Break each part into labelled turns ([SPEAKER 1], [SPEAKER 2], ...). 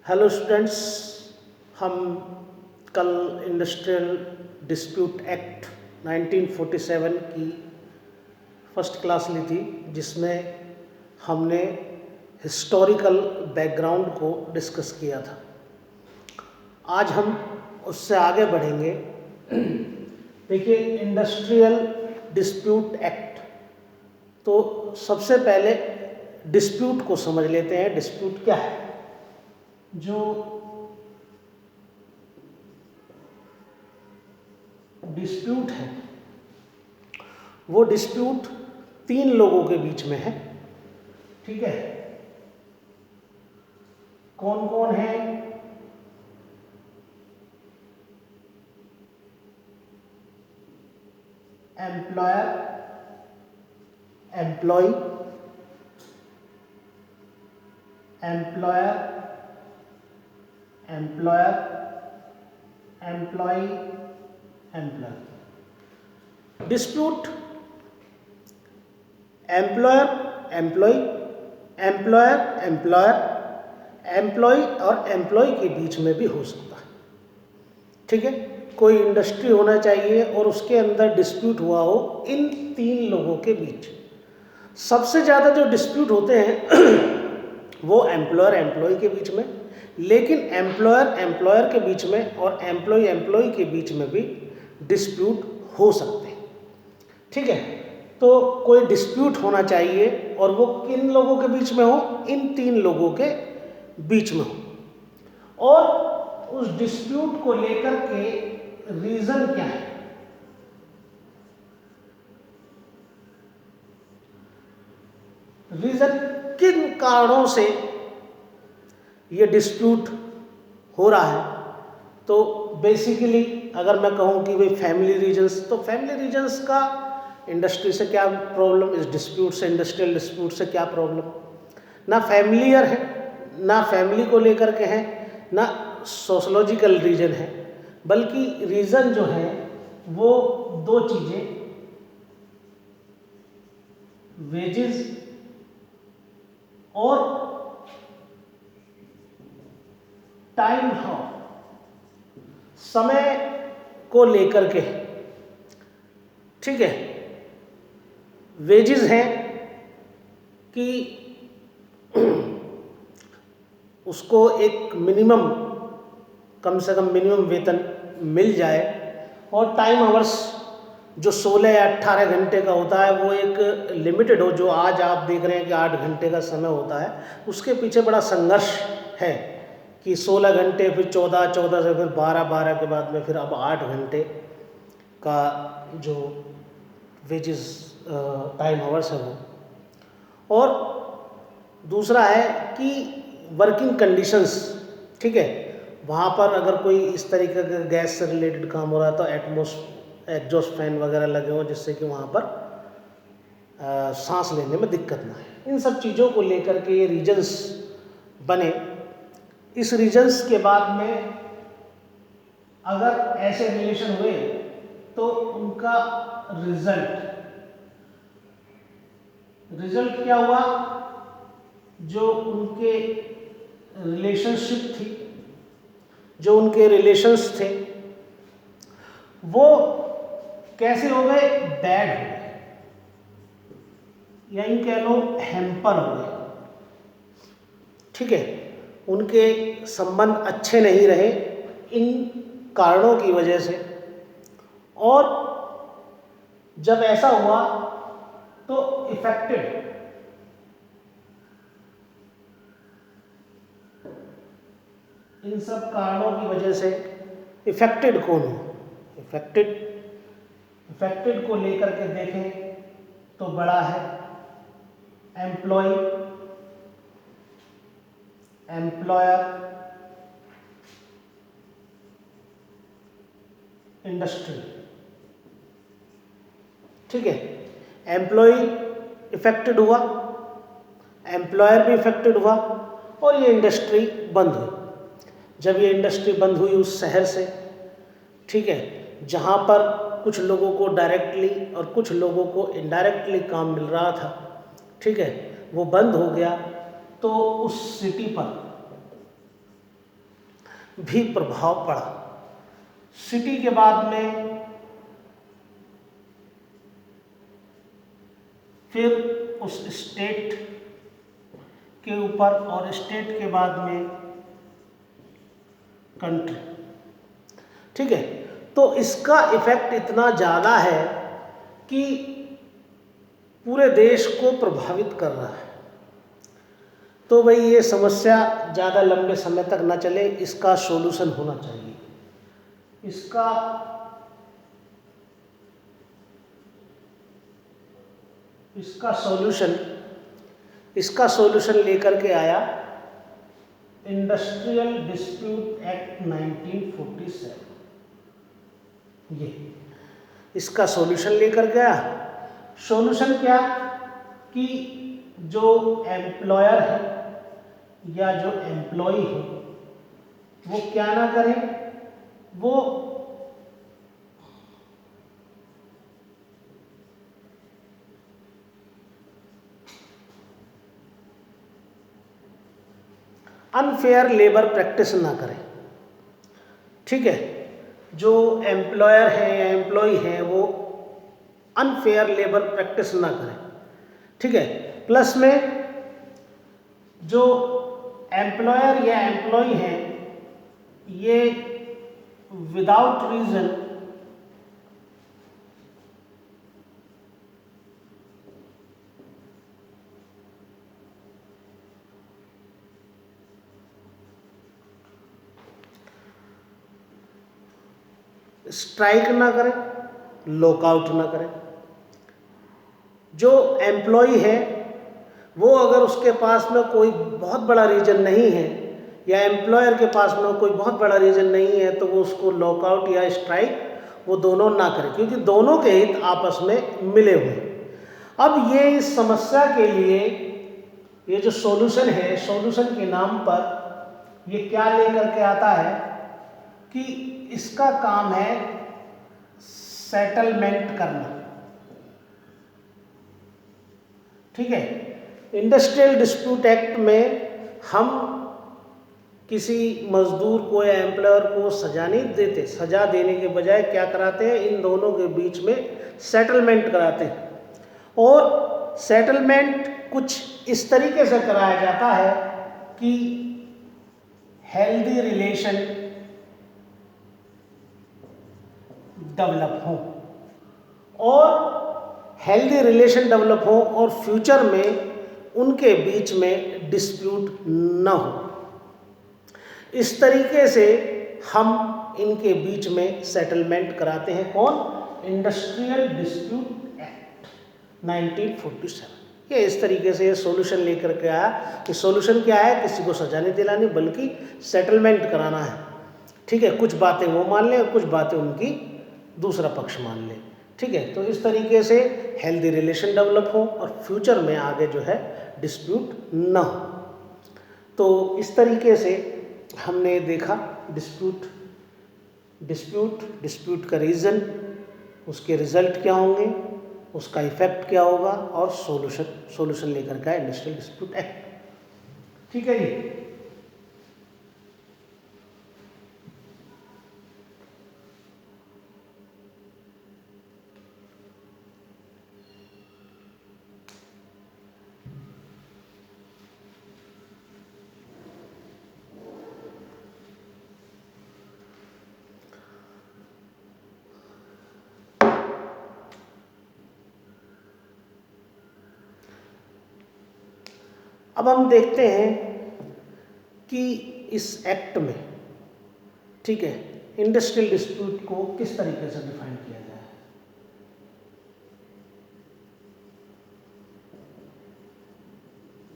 [SPEAKER 1] Hello students, हम कल industrial dispute act 1947 की फर्स्ट क्लास ली थी, जिसमें हमने हिस्टोरिकल बैकग्राउंड को डिस्कस किया था। आज हम उससे आगे बढ़ेंगे। देखिए, इंडस्ट्रियल डिस्प्यूट एक्ट, तो सबसे पहले डिस्प्यूट को समझ लेते हैं। डिस्प्यूट क्या है? जो डिस्प्यूट है वो डिस्प्यूट तीन लोगों के बीच में है। ठीक है, कौन कौन है? Employer, employee, employer, employer, employee, employee. Dispute employer employee, employer employer, employee और एम्प्लॉय के बीच में भी हो सकता है। ठीक है, कोई इंडस्ट्री होना चाहिए और उसके अंदर डिस्प्यूट हुआ हो इन तीन लोगों के बीच। सबसे ज़्यादा जो डिस्प्यूट होते हैं वो एम्प्लॉयर एम्प्लॉय के बीच में, लेकिन एम्प्लॉयर एम्प्लॉयर के बीच में और एम्प्लॉय एम्प्लॉय के बीच में भी डिस्प्यूट हो सकते हैं। ठीक है, तो कोई डिस्प्यूट होना चाहिए और वो किन लोगों के बीच में हो? इन तीन लोगों के बीच में हो। और उस डिस्प्यूट को लेकर के रीजन क्या है? रीजन, किन कारणों से ये डिस्प्यूट हो रहा है? तो बेसिकली अगर मैं कहूँ कि भाई फैमिली रीजन्स, तो फैमिली रीजन्स का इंडस्ट्री से क्या प्रॉब्लम, इस डिस्प्यूट से, इंडस्ट्रियल डिस्प्यूट से क्या प्रॉब्लम? ना फैमिलियर है, ना फैमिली को लेकर के है, ना सोशोलॉजिकल रीजन है, बल्कि रीजन जो है वो दो चीज़ें, वेजेस और टाइम, समय को लेकर के। ठीक है, वेजेस हैं कि उसको एक मिनिमम, कम से कम मिनिमम वेतन मिल जाए, और टाइम आवर्स जो 16 या 18 घंटे का होता है वो एक लिमिटेड हो। जो आज आप देख रहे हैं कि 8 घंटे का समय होता है, उसके पीछे बड़ा संघर्ष है कि 16 घंटे, फिर 14, 14 से फिर 12, 12 के बाद में फिर अब 8 घंटे का जो वेजेस टाइम आवर्स है वो। और दूसरा है कि वर्किंग कंडीशंस। ठीक है, वहाँ पर अगर कोई इस तरीके का गैस से रिलेटेड काम हो रहा है तो एग्जॉस्ट फैन वगैरह लगे हों, जिससे कि वहाँ पर सांस लेने में दिक्कत ना आए। इन सब चीज़ों को लेकर के ये रीजन्स बने। इस रीजन्स के बाद में अगर ऐसे रिलेशन हुए तो उनका रिजल्ट क्या हुआ? जो उनके रिलेशनशिप थी, जो उनके रिलेशंस थे, वो कैसे हो गए? बैड हो गए, यानी कह लो हैम्पर हो गए। ठीक है, उनके संबंध अच्छे नहीं रहे इन कारणों की वजह से। और जब ऐसा हुआ तो इफेक्टेड, इन सब कारणों की वजह से इफेक्टेड कौन हो? इफेक्टेड को लेकर के देखें तो बड़ा है एम्प्लॉय, एम्प्लॉयर, इंडस्ट्री। ठीक है, एम्प्लॉय इफेक्टेड हुआ, एम्प्लॉयर भी इफेक्टेड हुआ, और ये इंडस्ट्री बंद हुई। जब ये इंडस्ट्री बंद हुई उस शहर से, ठीक है, जहाँ पर कुछ लोगों को डायरेक्टली और कुछ लोगों को इनडायरेक्टली काम मिल रहा था, ठीक है, वो बंद हो गया, तो उस सिटी पर भी प्रभाव पड़ा। सिटी के बाद में फिर उस स्टेट के ऊपर और स्टेट के बाद में कंट्री। ठीक है, तो इसका इफेक्ट इतना ज़्यादा है कि पूरे देश को प्रभावित कर रहा है। तो भाई ये समस्या ज़्यादा लंबे समय तक ना चले, इसका सॉल्यूशन होना चाहिए। इसका सॉल्यूशन लेकर के आया इंडस्ट्रियल डिस्प्यूट एक्ट 1947। ये इसका सॉल्यूशन लेकर गया। सॉल्यूशन क्या कि जो एम्प्लॉयर है या जो एम्प्लॉई है वो क्या ना करें, वो अनफेयर लेबर प्रैक्टिस ना करें। ठीक है, जो एम्प्लॉयर है या एम्प्लॉई है वो अनफेयर लेबर प्रैक्टिस ना करें। ठीक है, प्लस में जो एम्प्लॉयर या एम्प्लॉई है ये विदाउट रीजन स्ट्राइक ना करें, लॉकआउट ना करें। जो एम्प्लॉई है वो अगर उसके पास में कोई बहुत बड़ा रीज़न नहीं है या एम्प्लॉयर के पास में कोई बहुत बड़ा रीज़न नहीं है तो वो उसको लॉकआउट या स्ट्राइक वो दोनों ना करें, क्योंकि दोनों के हित आपस में मिले हुए हैं। अब ये इस समस्या के लिए ये जो सॉल्यूशन है, सॉल्यूशन के नाम पर ये क्या लेकर के आता है कि इसका काम है सेटलमेंट करना। ठीक है, इंडस्ट्रियल डिस्प्यूट एक्ट में हम किसी मजदूर को या एम्प्लॉयर को सजा नहीं देते, सजा देने के बजाय क्या कराते हैं, इन दोनों के बीच में सेटलमेंट कराते हैं। और सेटलमेंट कुछ इस तरीके से कराया जाता है कि हेल्दी रिलेशन डेवलप हो और हेल्दी रिलेशन डेवलप हो और फ्यूचर में उनके बीच में डिस्प्यूट न हो। इस तरीके से हम इनके बीच में सेटलमेंट कराते हैं। कौन? Industrial dispute act 1947। ये इस तरीके से सॉल्यूशन लेकर के आया कि सॉल्यूशन क्या है, किसी को सजा नहीं दिलानी बल्कि सेटलमेंट कराना है। ठीक है, कुछ बातें वो मान लें और कुछ बातें उनकी दूसरा पक्ष मान ले। ठीक है, तो इस तरीके से हेल्दी रिलेशन डेवलप हो और फ्यूचर में आगे जो है डिस्प्यूट ना हो। तो इस तरीके से हमने देखा डिस्प्यूट का रीज़न, उसके रिजल्ट क्या होंगे, उसका इफेक्ट क्या होगा और सॉल्यूशन लेकर का इंडस्ट्रियल डिस्प्यूट एक्ट। ठीक है जी। अब हम देखते हैं कि इस एक्ट में, ठीक है, इंडस्ट्रियल डिस्प्यूट को किस तरीके से डिफाइन किया गया है।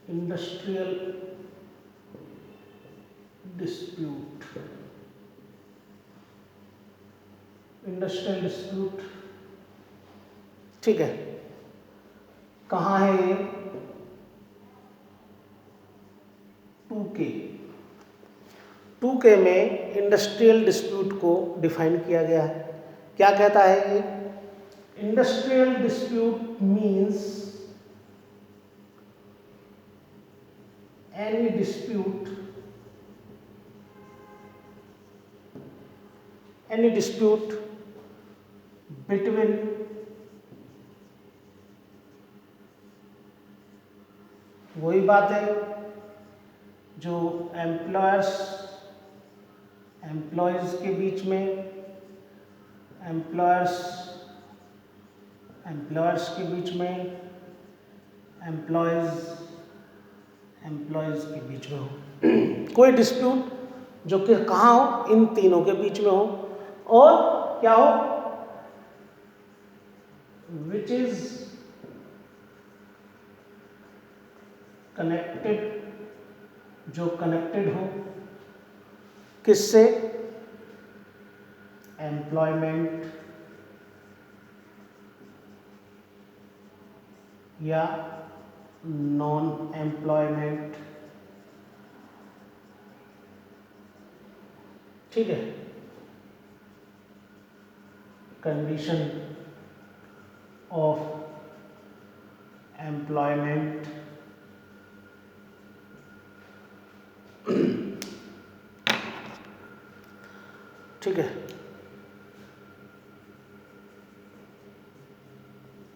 [SPEAKER 1] इंडस्ट्रियल डिस्प्यूट, ठीक है, कहाँ है ये? 2K में इंडस्ट्रियल डिस्प्यूट को डिफाइन किया गया है। क्या कहता है ये? Industrial dispute means any dispute any dispute between वही बात है जो एम्प्लॉयज़ के बीच में, एम्प्लॉयर्स के बीच में, एम्प्लॉयज़ के बीच में हो। कोई डिस्प्यूट जो कि कहाँ हो, इन तीनों के बीच में हो, और क्या हो, विच इज कनेक्टेड, जो कनेक्टेड हो किससे, एम्प्लॉयमेंट या नॉन एम्प्लॉयमेंट। ठीक है, कंडीशन ऑफ एम्प्लॉयमेंट ठीक है,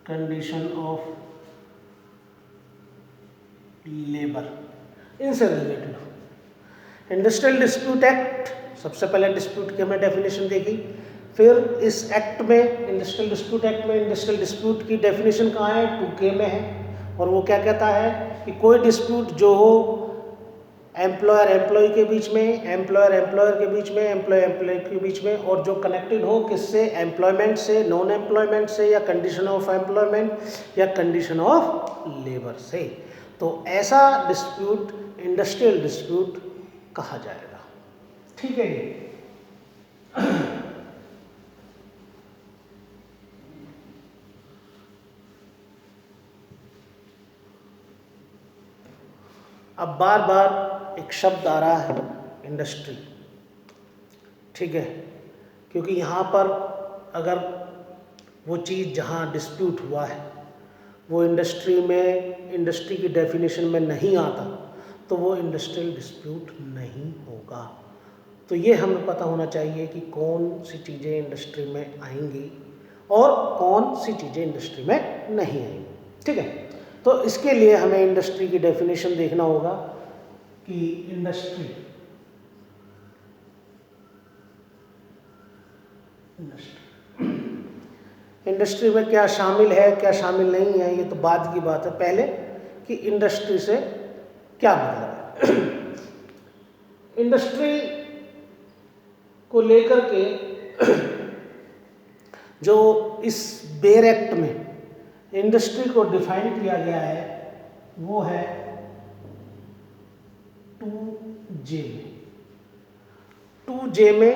[SPEAKER 1] कंडीशन ऑफ लेबर, इनसे रिलेटेड हो। इंडस्ट्रियल डिस्प्यूट एक्ट, सबसे पहले डिस्प्यूट की हमने डेफिनेशन देखी, फिर इस एक्ट में, इंडस्ट्रियल डिस्प्यूट एक्ट में, इंडस्ट्रियल डिस्प्यूट की डेफिनेशन कहाँ है, 2K में है, और वो क्या कहता है कि कोई डिस्प्यूट जो हो एम्प्लॉयर एम्प्लॉय के बीच में, एम्प्लॉयर एम्प्लॉयर के बीच में, एम्प्लॉय एम्प्लॉय के बीच में, और जो कनेक्टेड हो किससे, एम्प्लॉयमेंट से, नॉन एम्प्लॉयमेंट से, या कंडीशन ऑफ एम्प्लॉयमेंट या कंडीशन ऑफ लेबर से, तो ऐसा डिस्प्यूट इंडस्ट्रियल डिस्प्यूट कहा जाएगा। ठीक है जी। अब बार बार एक शब्द आ रहा है इंडस्ट्री, ठीक है, क्योंकि यहाँ पर अगर वो चीज़ जहाँ डिस्प्यूट हुआ है वो इंडस्ट्री में, इंडस्ट्री की डेफिनेशन में नहीं आता, तो वो इंडस्ट्रियल डिस्प्यूट नहीं होगा। तो ये हमें पता होना चाहिए कि कौन सी चीज़ें इंडस्ट्री में आएंगी और कौन सी चीज़ें इंडस्ट्री में नहीं आएंगी। ठीक है, तो इसके लिए हमें इंडस्ट्री की डेफिनेशन देखना होगा कि इंडस्ट्री में क्या शामिल है, क्या शामिल नहीं है, ये तो बाद की बात है। पहले कि इंडस्ट्री से क्या मतलब है। इंडस्ट्री को लेकर के जो इस बेर एक्ट में इंडस्ट्री को डिफाइन किया गया है वो है 2J में। 2J में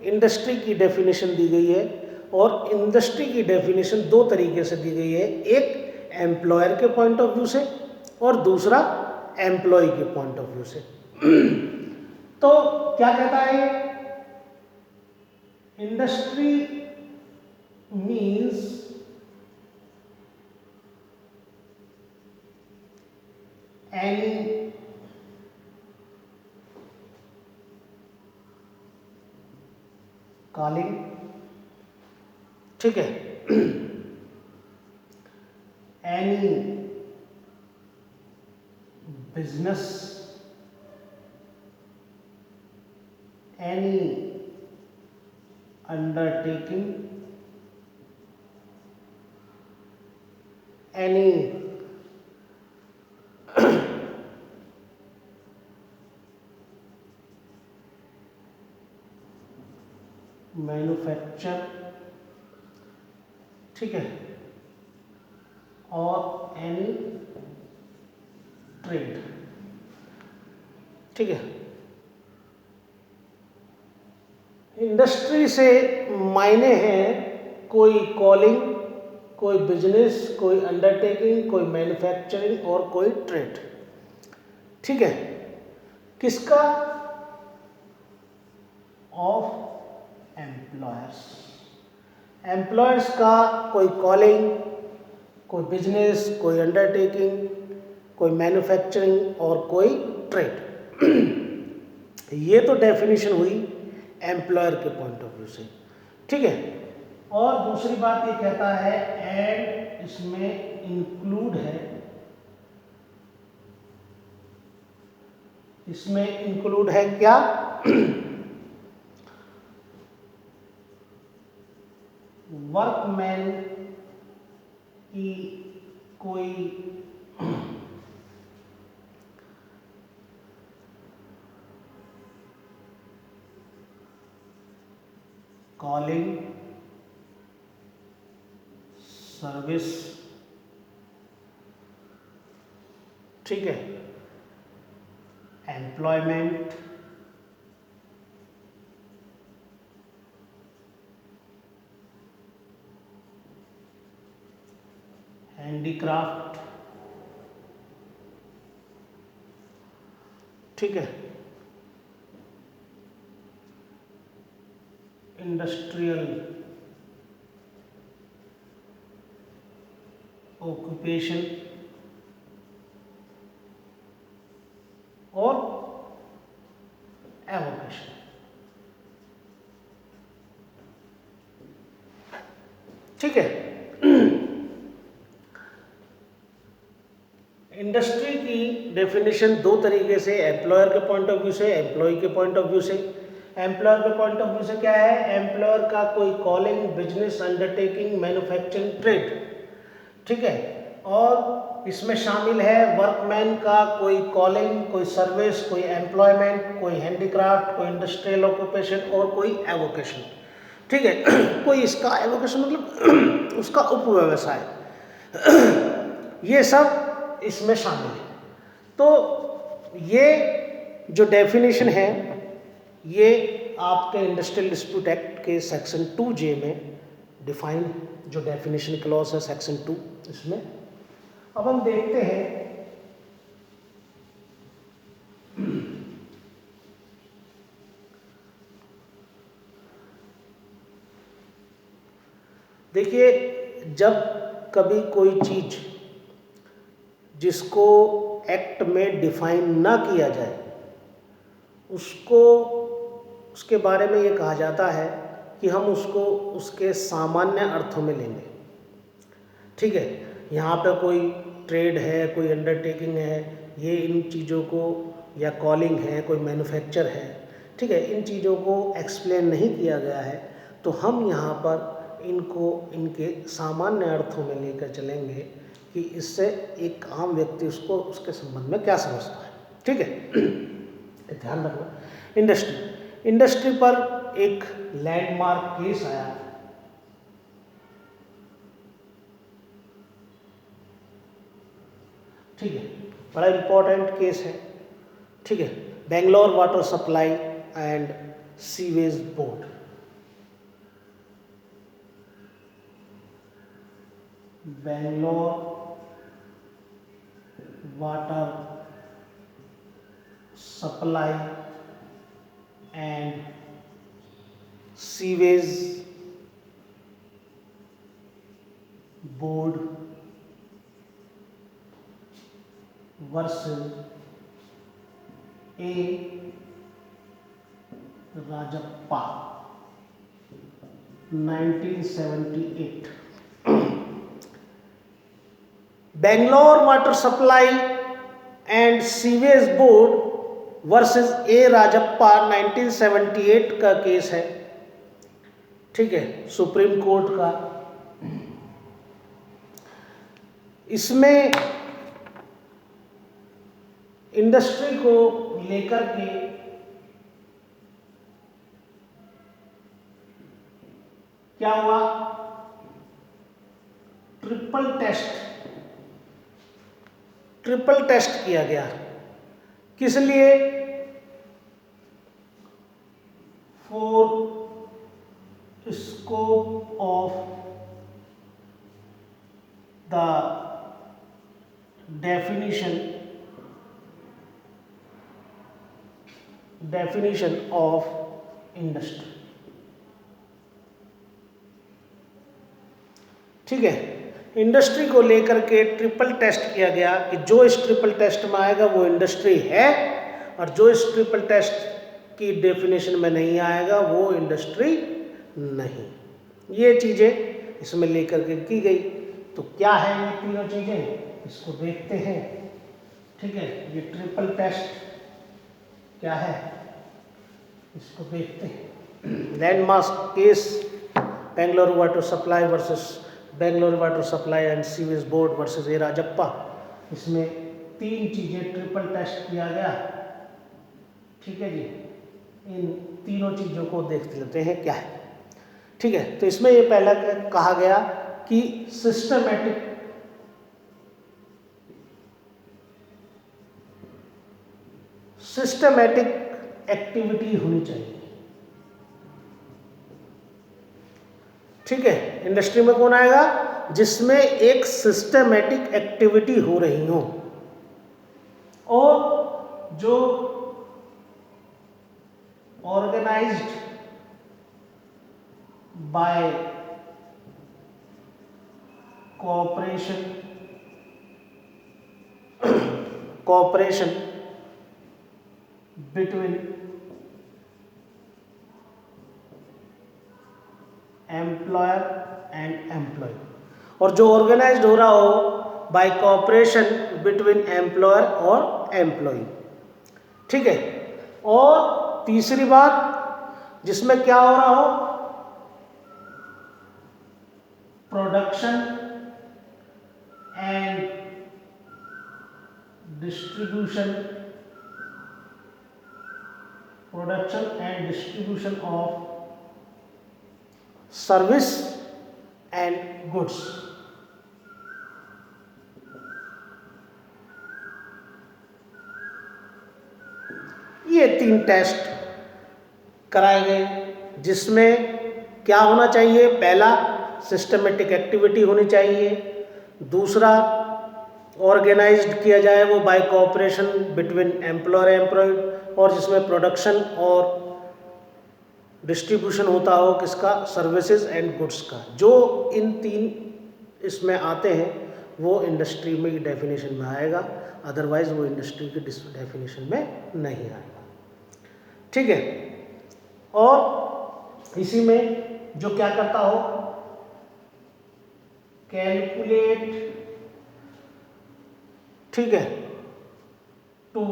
[SPEAKER 1] इंडस्ट्री की डेफिनेशन दी गई है, और इंडस्ट्री की डेफिनेशन दो तरीके से दी गई है, एक एम्प्लॉयर के पॉइंट ऑफ व्यू से और दूसरा एम्प्लॉय के पॉइंट ऑफ व्यू से। तो क्या कहता है, इंडस्ट्री मीन्स एनी कॉलिंग, ठीक है, any business, any undertaking, any manufacture, ठीक है, और एनी ट्रेड, ठीक है। इंडस्ट्री से मायने हैं कोई कॉलिंग, कोई बिजनेस, कोई अंडरटेकिंग, कोई मैन्युफैक्चरिंग और कोई ट्रेड, ठीक है। किसका, ऑफ एम्प्लॉयर्स, एम्प्लॉयर्स का कोई कॉलिंग, कोई बिजनेस, कोई अंडरटेकिंग, कोई मैन्युफैक्चरिंग और कोई ट्रेड। ये तो डेफिनेशन हुई एम्प्लॉयर के पॉइंट ऑफ व्यू से, ठीक है। और दूसरी बात ये कहता है एंड इसमें इंक्लूड है, इसमें इंक्लूड है क्या, वर्कमैन की कोई कॉलिंग सर्विस, ठीक है, एम्प्लॉयमेंट, हैंडीक्राफ्ट, ठीक है, इंडस्ट्रियल ऑक्यूपेशन और एवोकेशन, ठीक है। इंडस्ट्री की डेफिनेशन दो तरीके से, एम्प्लॉयर के पॉइंट ऑफ व्यू से, एम्प्लॉय के पॉइंट ऑफ व्यू से। एम्प्लॉयर के पॉइंट ऑफ व्यू से क्या है, एम्प्लॉयर का कोई calling, business, undertaking, manufacturing, trade, ठीक है। और इसमें शामिल है वर्कमैन का कोई कॉलिंग, कोई सर्विस, कोई एम्प्लॉयमेंट, कोई हैंडीक्राफ्ट, कोई इंडस्ट्रियल ऑक्यूपेशन और कोई एवोकेशन, ठीक है। कोई इसका एवोकेशन मतलब उसका उपव्यवसाय, ये सब इसमें शामिल है। तो ये जो डेफिनेशन है ये आपके इंडस्ट्रियल डिस्प्यूट एक्ट के सेक्शन 2J में डिफाइन जो डेफिनेशन क्लॉज है सेक्शन 2 इसमें। अब हम देखते हैं देखिए, जब कभी कोई चीज जिसको एक्ट में डिफाइन ना किया जाए उसको, उसके बारे में ये कहा जाता है कि हम उसको उसके सामान्य अर्थों में लेंगे, ठीक है। यहाँ पे कोई ट्रेड है, कोई अंडरटेकिंग है, ये इन चीज़ों को, या कॉलिंग है, कोई मैन्युफैक्चर है, ठीक है, इन चीज़ों को एक्सप्लेन नहीं किया गया है, तो हम यहाँ पर इनको इनके सामान्य अर्थों में लेकर चलेंगे कि इससे एक आम व्यक्ति उसको उसके संबंध में क्या समझता है, ठीक है। ध्यान रखना, इंडस्ट्री पर एक लैंडमार्क केस आया, ठीक है, बड़ा इंपॉर्टेंट केस है, ठीक है। Bangalore water supply and sewage board, Bangalore water supply and sewage board versus A Rajappa 1978। Bangalore water supply and sewage board versus A Rajappa 1978 का केस है, ठीक है, सुप्रीम कोर्ट का। इसमें इंडस्ट्री को लेकर के क्या हुआ, ट्रिपल टेस्ट किया गया। किस लिए, for scope of the definition of industry, ठीक है। इंडस्ट्री को लेकर के ट्रिपल टेस्ट किया गया कि जो इस ट्रिपल टेस्ट में आएगा वो इंडस्ट्री है, और जो इस ट्रिपल टेस्ट की डेफिनेशन में नहीं आएगा, वो इंडस्ट्री नहीं। ये चीज़ें इसमें लेकर के की गई। तो क्या है ये तीनों चीज़ें, इसको देखते हैं। ठीक है, ये ट्रिपल टेस्ट क्या है इसको देखते हैं। Landmark case Bengaluru water supply versus Bengaluru water supply and sewage board versus A Rajappa. इसमें तीन चीज़ें ट्रिपल टेस्ट किया गया। ठीक है जी, इन तीनों चीज़ों को देखते लेते हैं क्या है। ठीक है, तो इसमें ये पहला कहा गया कि सिस्टमैटिक एक्टिविटी होनी चाहिए। ठीक है, इंडस्ट्री में कौन आएगा, जिसमें एक सिस्टमैटिक एक्टिविटी हो रही हो और जो organised by cooperation between employer and employee, और जो ऑर्गेनाइज्ड हो रहा हो बाय कोऑपरेशन बिटवीन एम्प्लॉयर और एम्प्लॉय। ठीक है, और तीसरी बात जिसमें क्या हो रहा हो, production and distribution of service and goods. ये तीन टेस्ट कराए गए, जिसमें क्या होना चाहिए, पहला सिस्टमेटिक एक्टिविटी होनी चाहिए, दूसरा ऑर्गेनाइज्ड किया जाए वो by cooperation between employer employee, और जिसमें प्रोडक्शन और डिस्ट्रीब्यूशन होता हो किसका, सर्विसेज एंड गुड्स का। जो इन तीन इसमें आते हैं वो इंडस्ट्री में डेफिनेशन में आएगा, अदरवाइज वो इंडस्ट्री की डेफिनेशन में नहीं आएगा। ठीक है, और इसी में जो क्या करता हो, कैलकुलेट, ठीक है, to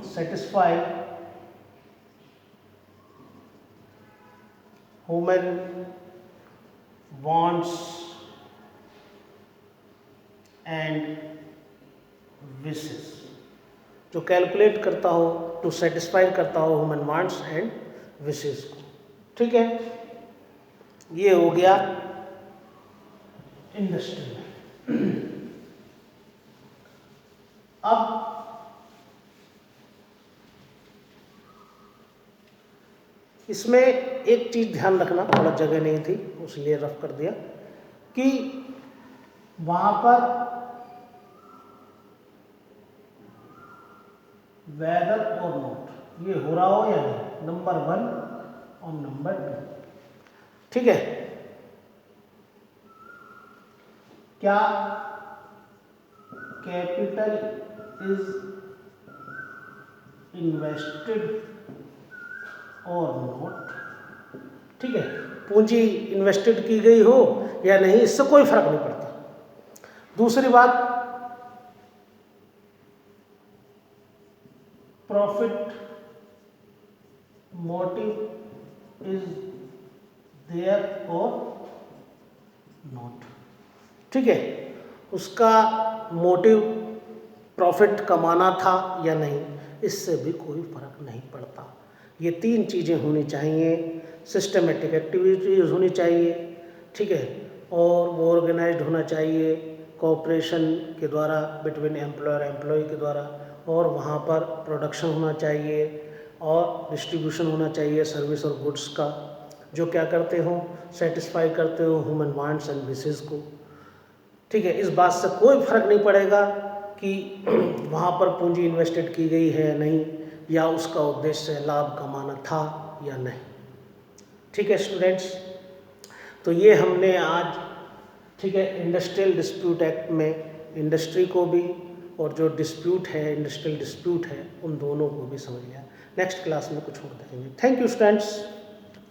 [SPEAKER 1] satisfy human wants and wishes। जो कैलकुलेट करता हो, टू सेटिस्फाई करता हो ह्यूमन वांट्स एंड विशेस को। ठीक है, ये हो गया इंडस्ट्री में। अब इसमें एक चीज ध्यान रखना, थोड़ा जगह नहीं थी उसलिए रफ कर दिया, कि वहां पर वेदर और नॉट ये हो रहा हो या नहीं, नंबर 1 और नंबर 2। ठीक है, क्या कैपिटल इज इन्वेस्टेड और नॉट। ठीक है, पूंजी इन्वेस्टेड की गई हो या नहीं, इससे कोई फर्क नहीं पड़ता। दूसरी बात, प्रॉफिट मोटिव इज देयर और नॉट। ठीक है, उसका मोटिव प्रॉफिट कमाना था या नहीं, इससे भी कोई फर्क नहीं पड़ता। ये तीन चीज़ें होनी चाहिए, सिस्टमेटिक एक्टिविटीज़ होनी चाहिए, ठीक है, और वो ऑर्गेनाइज्ड होना चाहिए कोऑपरेशन के द्वारा बिटवीन एम्प्लॉयर एम्प्लॉय के द्वारा, और वहाँ पर प्रोडक्शन होना चाहिए और डिस्ट्रीब्यूशन होना चाहिए सर्विस और गुड्स का, जो क्या करते हो, सेटिस्फाई करते हो ह्यूमन वांट्स एंड विशेस को। ठीक है, इस बात से कोई फर्क नहीं पड़ेगा कि वहाँ पर पूंजी इन्वेस्टेड की गई है या नहीं, या उसका उद्देश्य लाभ कमाना था या नहीं। ठीक है स्टूडेंट्स, तो ये हमने आज, ठीक है, इंडस्ट्रियल डिस्प्यूट एक्ट में इंडस्ट्री को भी और जो डिस्प्यूट है, इंडस्ट्रियल डिस्प्यूट है, उन दोनों को भी समझ लिया। नेक्स्ट क्लास में कुछ और देखेंगे। Thank you students.